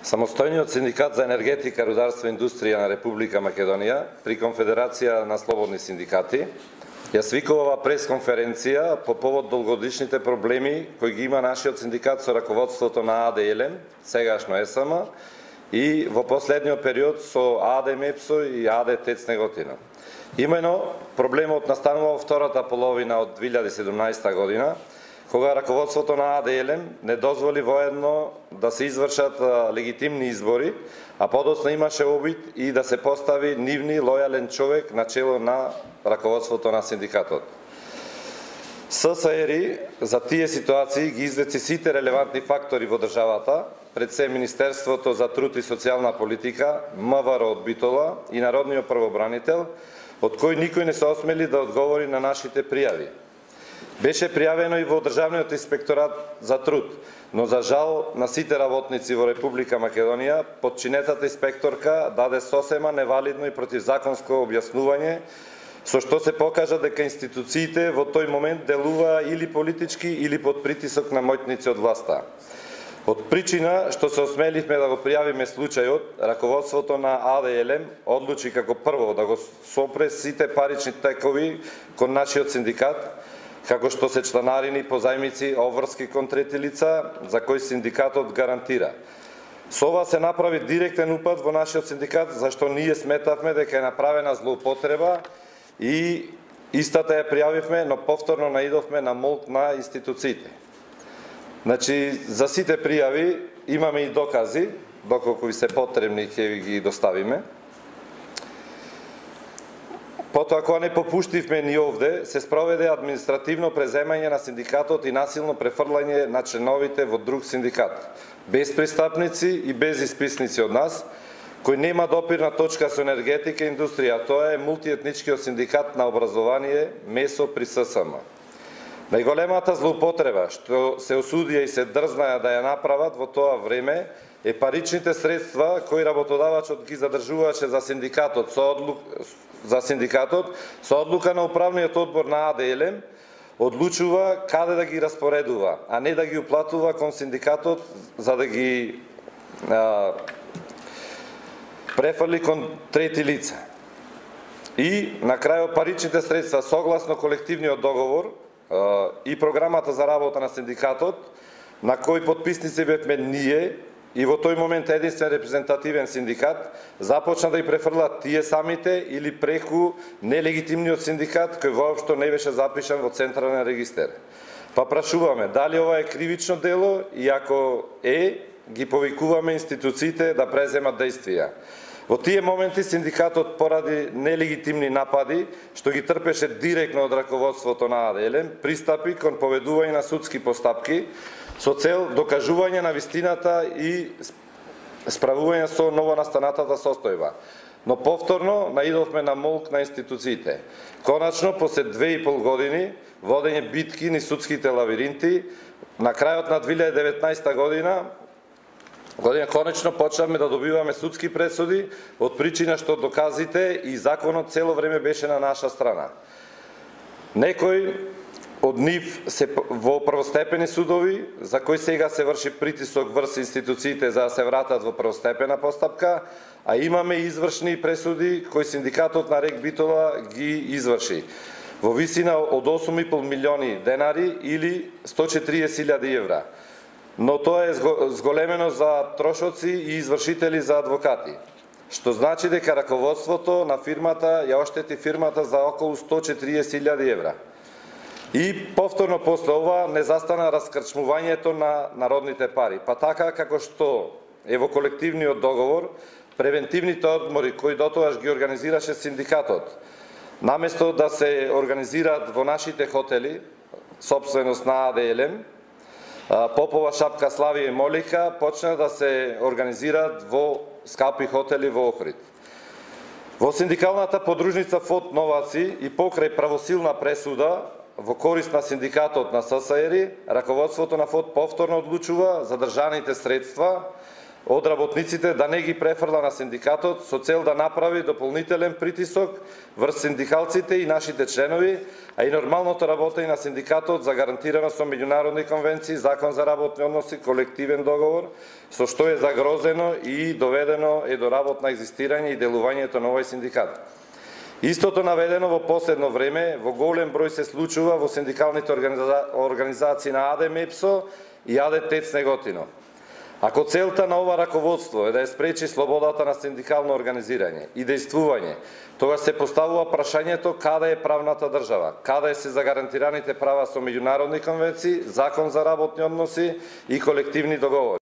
Самостојниот синдикат за енергетика, рударство и индустрија на Република Македонија при Конфедерација на слободни синдикати ја свикува пресконференција по повод долгогодишните проблеми кои ги има нашиот синдикат со раководството на АД Елем, сегашно ЕСМ, и во последниот период со АД Мепсо и АД ТЕЦ Неготина. Имено проблемот настанува во втората половина од 2017 година, кога раководството на АД Елем не дозволи воедно да се извршат легитимни избори, а подоцна имаше обид и да се постави нивни лојален човек на чело на раководството на синдикатот. ССР за тие ситуации ги извеци сите релевантни фактори во државата, пред се Министерството за труд и социјална политика, МВР од Битола и Народниот правобранител, од кој никој не се осмели да одговори на нашите пријави. Беше пријавено и во Државниот инспекторат за труд, но за жал на сите работници во Република Македонија, подчинетата инспекторка даде сосема невалидно и противзаконско објаснување, со што се покажа дека институциите во тој момент делуваа или политички или под притисок на моќници од власта. Од причина што се осмеливме да го пријавиме случајот, раководството на АД Елем одлучи како прво да го сопре сите парични текови кон нашиот синдикат, како што се чланарини, позајмици, обврски кон трети лица, за кои синдикатот гарантира. Со ова се направи директен упад во нашиот синдикат, зашто ние сметавме дека е направена злоупотреба и истата ја пријавивме, но повторно наидовме на молк на институциите. Значи, за сите пријави имаме и докази, доколку ви се потребни ќе ви ги доставиме. Потоа, кога не попуштивме ни овде, се спроведе административно преземање на синдикатот и насилно префрлање на членовите во друг синдикат, без пристапници и без исписници од нас, кој нема допирна точка со енергетика и индустрија. Тоа е мултиетничкиот синдикат на образование МЕСО при ССМ. Најголемата злоупотреба што се осудија и се дрзнаја да ја направат во тоа време е паричните средства кои работодавачот ги задржуваше за синдикатот со одлука на управниот одбор на АД Елем, одлучува каде да ги распоредува, а не да ги уплатува кон синдикатот за да ги префрли кон трети лица. И на крајот паричните средства согласно колективниот договор и програмата за работа на синдикатот, на кој подписници бевме ние и во тој момент единствен репрезентативен синдикат, започна да ги префрлат тие самите или преку нелегитимниот синдикат кој воопшто не беше запишан во Централен регистер. Па прашуваме дали ова е кривично дело и ако ги повикуваме институциите да преземат действија. Во тие моменти синдикатот поради нелегитимни напади, што ги трпеше директно од раководството на АД Елем, пристапи кон поведување на судски постапки со цел докажување на вистината и справување со новонастанатата состојба. Но повторно наидовме на молк на институциите. Конечно, после 2,5 години водење битки низ судските лавиринти, на крајот на 2019 година конечно почнавме да добиваме судски пресуди од причина што доказите и законот цело време беше на наша страна. Некои од нив се во првостепени судови, за кои сега се врши притисок врз институциите за да се вратат во првостепена постапка, а имаме извршни пресуди кои синдикатот на РЕК Битола ги изврши во висина од 8,5 милиони денари или 140.000 евра. Но тоа е зголемено за трошоци и извршители за адвокати, што значи дека раководството на фирмата ја оштети фирмата за околу 140.000 евра. И повторно после ова не застана раскрчмувањето на народните пари. Па така како што е во колективниот договор, превентивните одмори кои дотоаш ги организираше синдикатот, наместо да се организираат во нашите хотели, сопственост на АД Елем, Попова, Шапка, Славија и Молика, почна да се организираат во скапи хотели во Охрид. Во синдикалната подружница ФОД Новаци и покрај правосилна пресуда во корист на синдикатот на ССР, раководството на ФОД повторно одлучува задржаните средства од работниците да не ги префрла на синдикатот со цел да направи дополнителен притисок врз синдикалците и нашите членови, а и нормалното работење на синдикатот за гарантирано со меѓународни конвенции, закон за работни односи, колективен договор, со што е загрозено и доведено до работно екзистирање и делувањето на овој синдикат. Истото наведено во последно време во голем број се случува во синдикалните организации на АД МЕПСО и АД ТЕЦ Неготино. Ако целта на ова раководство е да ја спречи слободата на синдикално организирање и действување, тогаш се поставува прашањето каде е правната држава, каде се загарантираните права со меѓународни конвенции, закон за работни односи и колективни договори.